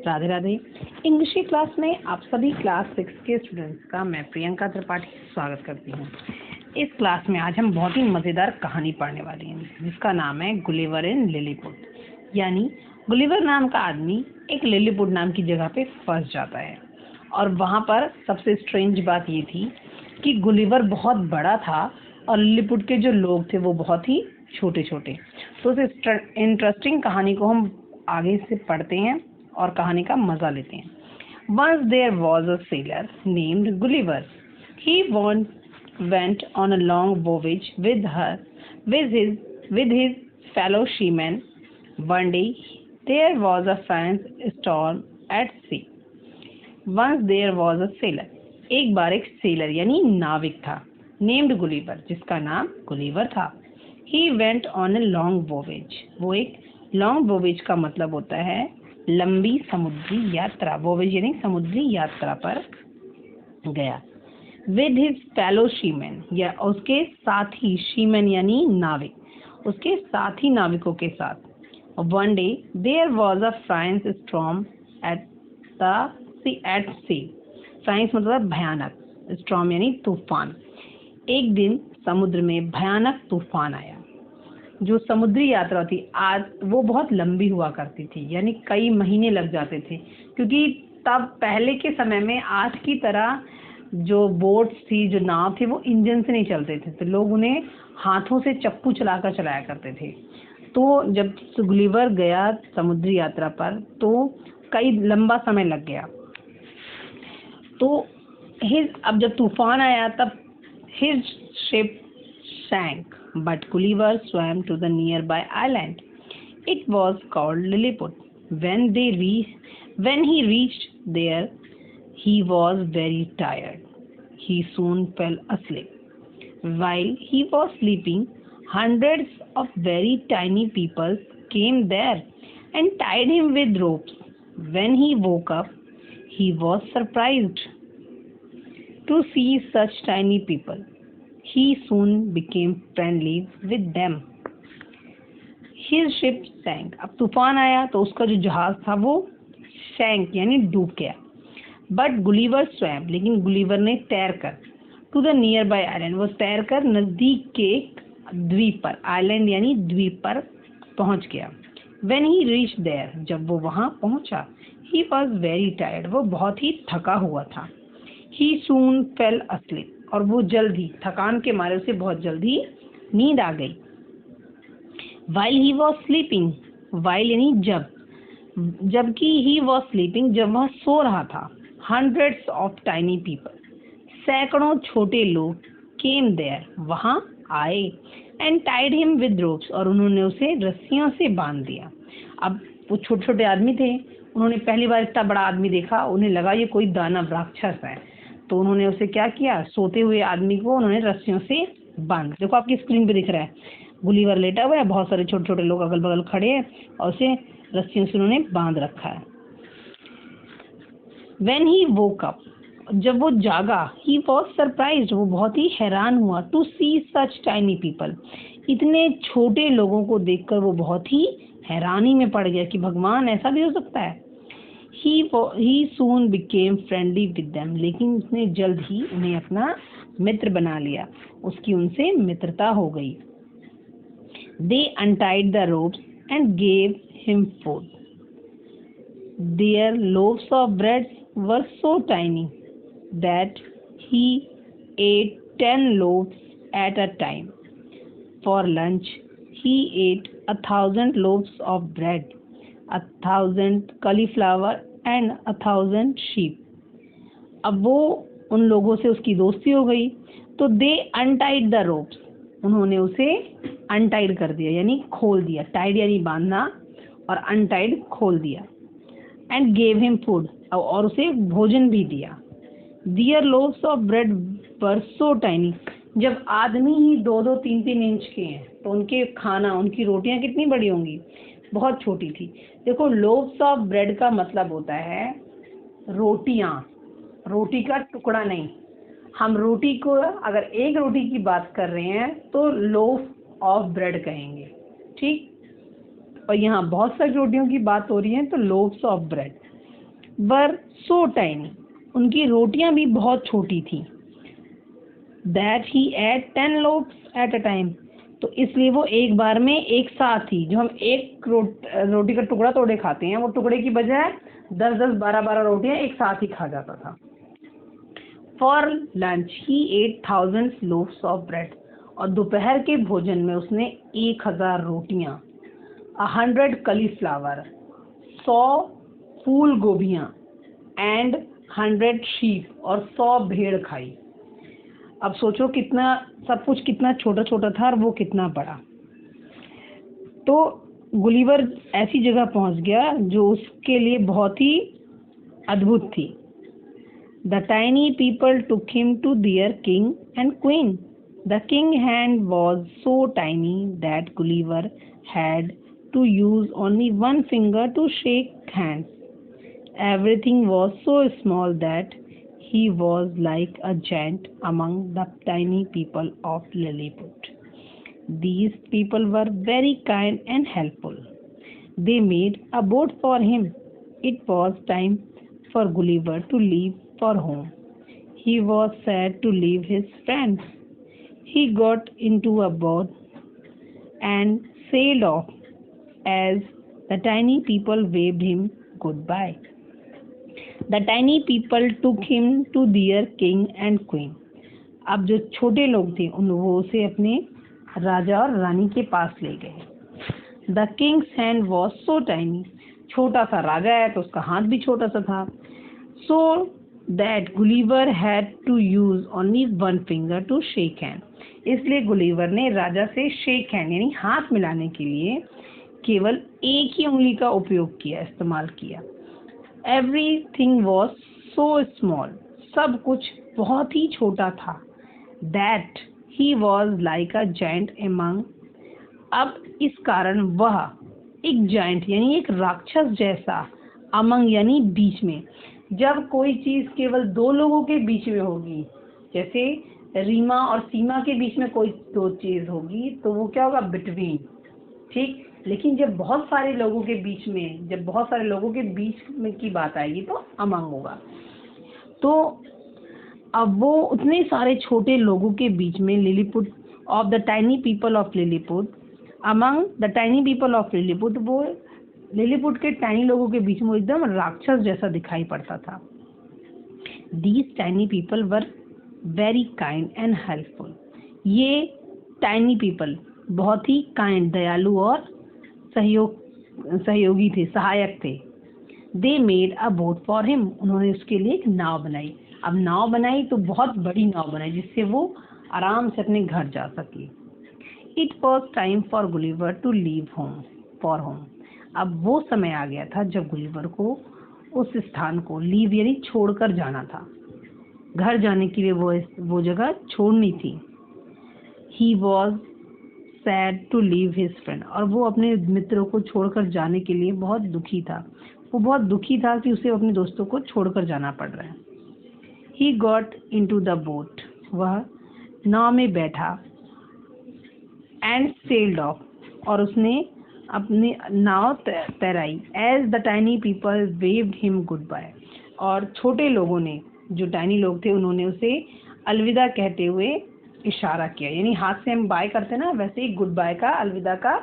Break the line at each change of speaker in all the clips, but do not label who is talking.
Radhe Radhe. English की class में आप सभी क्लास 6 के स्टूडेंट्स का मैं प्रियंका त्रिपाठी स्वागत करती हूँ। इस क्लास में आज हम बहुत ही मज़ेदार कहानी पढ़ने वाले हैं जिसका नाम है गुलिवर इन लिलीपुट। यानी गुलिवर नाम का आदमी एक लिलीपुट नाम की जगह पे फंस जाता है और वहाँ पर सबसे स्ट्रेंज बात ये थी कि गुलिवर बहुत बड़ा था और लिलीपुट के जो लोग थे वो बहुत ही छोटे छोटे। तो इस इंटरेस्टिंग कहानी को हम आगे से पढ़ते हैं और कहानी का मजा लेते हैं। Once there was a sailor named Gulliver. He went on a long voyage with his fellow seamen. One day there was a fierce storm at sea. Once there was a sailor. एक बार एक seller यानी नाविक था named Gulliver, जिसका नाम Gulliver था। He went on a long voyage. वो एक लॉन्ग वोवेज का मतलब होता है लंबी समुद्री यात्रा। वोवेज यानी समुद्री यात्रा पर गया। विद हिज फेलो शीमैन, या उसके साथी, शीमैन यानी नाविक, उसके साथी नाविकों के साथ। One day there was a France storm at sea. France मतलब भयानक, स्टॉर्म यानी तूफान। एक दिन समुद्र में भयानक तूफान आया। जो समुद्री यात्रा थी आज वो बहुत लंबी हुआ करती थी, यानी कई महीने लग जाते थे, क्योंकि तब पहले के समय में आज की तरह जो बोट्स थी, जो नाव थी, वो इंजन से नहीं चलते थे, तो लोग उन्हें हाथों से चप्पू चलाकर चलाया करते थे। तो जब गुलिवर गया समुद्री यात्रा पर तो कई लंबा समय लग गया। तो अब जब तूफान आया तब his ship sank, but Gulliver swam to the nearby island. It was called Lilliput. When he reached there, he was very tired. He soon fell asleep. While he was sleeping, hundreds of very tiny people came there and tied him with ropes. When he woke up, he was surprised to see such tiny people. He soon became friendly with them. His ship sank. अब तूफान आया तो उसका जो जहाज था वो sank यानी डूब गया। But Gulliver swam, लेकिन गुलिवर ने तैरकर to the nearby island, वो तैरकर नजदीक के द्वीप पर, island यानी द्वीप पर पहुंच गया। When he reached there, जब वो वहां पहुंचा, he was very tired, वो बहुत ही थका हुआ था। He soon fell asleep, और वो जल्दी, थकान के मारे उसे बहुत जल्दी नींद आ गई। While he was sleeping, while यानी जबकि he was sleeping, जब वह सो रहा था, hundreds of tiny people, सैकड़ों छोटे लोग came there, वहां आए, and tied him with ropes, और उन्होंने उसे रस्सियों से बांध दिया। अब वो छोटे छोटे आदमी थे, उन्होंने पहली बार इतना बड़ा आदमी देखा, उन्हें लगा ये कोई दानव राक्षस है, तो उन्होंने उसे क्या किया, सोते हुए आदमी को उन्होंने रस्सियों से बांध। देखो आपकी स्क्रीन पे दिख रहा है, गुलिवर लेटा हुआ है, बहुत सारे छोटे छोटे लोग अगल बगल खड़े हैं और उसे रस्सियों से उन्होंने बांध रखा है। When he woke up, जब वो जागा, he was surprised, वो बहुत ही हैरान हुआ, to see such tiny people, इतने छोटे लोगों को देखकर वो बहुत ही हैरानी में पड़ गया कि भगवान ऐसा भी हो सकता है। He soon became friendly with them, लेकिन उसने जल्द ही उन्हें अपना मित्र बना लिया, उसकी उनसे मित्रता हो गई। They untied the ropes and gave him food. Their loaves of bread were so tiny that he ate 10 loaves at a time. For lunch, he ate 1,000 loaves of bread, 1,000 cauliflower and 1,000 sheep. अब वो उन लोगों से उसकी दोस्ती हो गई, तो दे अनटाइड द रोप्स, उन्होंने उसे अनटाइड कर दिया यानी खोल दिया। टाइड यानी बांधना और अनटाइड खोल दिया। एंड गेव हिम फूड, और उसे भोजन भी दिया। Their loaves of bread were so tiny, जब आदमी ही 2-2, 3-3 इंच के हैं तो उनके खाना, उनकी रोटियां कितनी बड़ी होंगी, बहुत छोटी थी। देखो लोव्स ऑफ ब्रेड का मतलब होता है रोटियां, रोटी का टुकड़ा नहीं। हम रोटी को अगर एक रोटी की बात कर रहे हैं तो लोफ ऑफ ब्रेड कहेंगे, ठीक। और यहाँ बहुत सारी रोटियों की बात हो रही है तो loaves of bread. Were so tiny, उनकी रोटियां भी बहुत छोटी थी। That he ate 10 loaves at a time, तो इसलिए वो एक बार में एक साथ ही, जो हम एक रोटी का टुकड़ा तोड़े खाते हैं, वो टुकड़े की बजाय 10-10, 12-12 रोटियां एक साथ ही खा जाता था। For lunch he ate 1000 loaves of bread, और दोपहर के भोजन में उसने 1000 रोटियां, 100 cauliflower, 100 फूल गोभियां, एंड 100 शीप, और 100 भेड़ खाई। अब सोचो कितना सब कुछ कितना छोटा छोटा था और वो कितना बड़ा। तो गुलिवर ऐसी जगह पहुंच गया जो उसके लिए बहुत ही अद्भुत थी। The tiny people took him to their king and queen. The king hand was so tiny that Gulliver had to use only one finger to shake hands. Everything was so small that he was like a giant among the tiny people of Lilliput. These people were very kind and helpful. They made a boat for him. It was time for Gulliver to leave for home. He was sad to leave his friends. He got into a boat and sailed off as the tiny people waved him goodbye. The tiny people took him to their king and queen. अब जो छोटे लोग थे उन वो उसे अपने राजा और रानी के पास ले गए। The king's hand was so tiny. छोटा सा राजा है तो उसका हाथ भी छोटा सा था। So that Gulliver had to use only one finger to shake hand. इसलिए गुलिवर ने राजा से शेक हैंड यानी हाथ मिलाने के लिए केवल एक ही उंगली का उपयोग किया, इस्तेमाल किया। Everything was so small. सब कुछ बहुत ही छोटा था। That he was like a giant among. अब इस कारण वह एक जायंट यानी एक राक्षस जैसा, अमंग यानी बीच में। जब कोई चीज केवल दो लोगों के बीच में होगी, जैसे रीमा और सीमा के बीच में कोई दो चीज होगी तो वो क्या होगा, बिटवीन, ठीक। लेकिन जब बहुत सारे लोगों के बीच में की बात आएगी तो अमंग होगा। तो अब वो उतने सारे छोटे लोगों के बीच में Lilliput of the tiny people of Lilliput, among the tiny people of Lilliput, वो लिलीपुट के टाइनी लोगों के बीच में एकदम राक्षस जैसा दिखाई पड़ता था। These tiny people were very kind and helpful. ये टाइनी पीपल बहुत ही काइंड, दयालु और सहयोगी थे, सहायक थे। They made a boat for him, उन्होंने उसके लिए एक नाव बनाई। अब नाव बनाई तो बहुत बड़ी नाव बनाई जिससे वो आराम से अपने घर जा सके। It was time for Gulliver to leave home for home. अब वो समय आ गया था जब गुलिवर को उस स्थान को लीव यानी छोड़कर जाना था। घर जाने के लिए वो जगह छोड़नी थी। He was sad to leave his friend, और वो अपने मित्रों को छोड़कर जाने के लिए बहुत दुखी था। वो बहुत दुखी था कि उसे अपने दोस्तों को छोड़कर जाना पड़ रहा है। He got into the boat, वह नाव में बैठा, एंड सेल्ड ऑफ, और उसने अपनी नाव तैराई। As the tiny people waved him goodbye, और छोटे लोगों ने, जो टाइनी लोग थे, उन्होंने उसे अलविदा कहते हुए इशारा किया, यानी हाथ से हम बाय करते ना, वैसे ही गुड बाय का, अलविदा का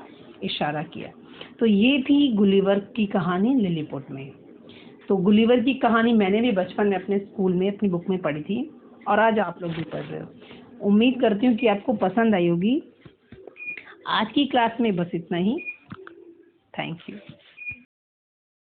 इशारा किया। तो ये थी गुलिवर की कहानी लिलीपुट में। तो गुलिवर की कहानी मैंने भी बचपन में अपने स्कूल में अपनी बुक में पढ़ी थी और आज आप लोग भी पढ़ रहे हो। उम्मीद करती हूँ कि आपको पसंद आई होगी। आज की क्लास में बस इतना ही। Thank you.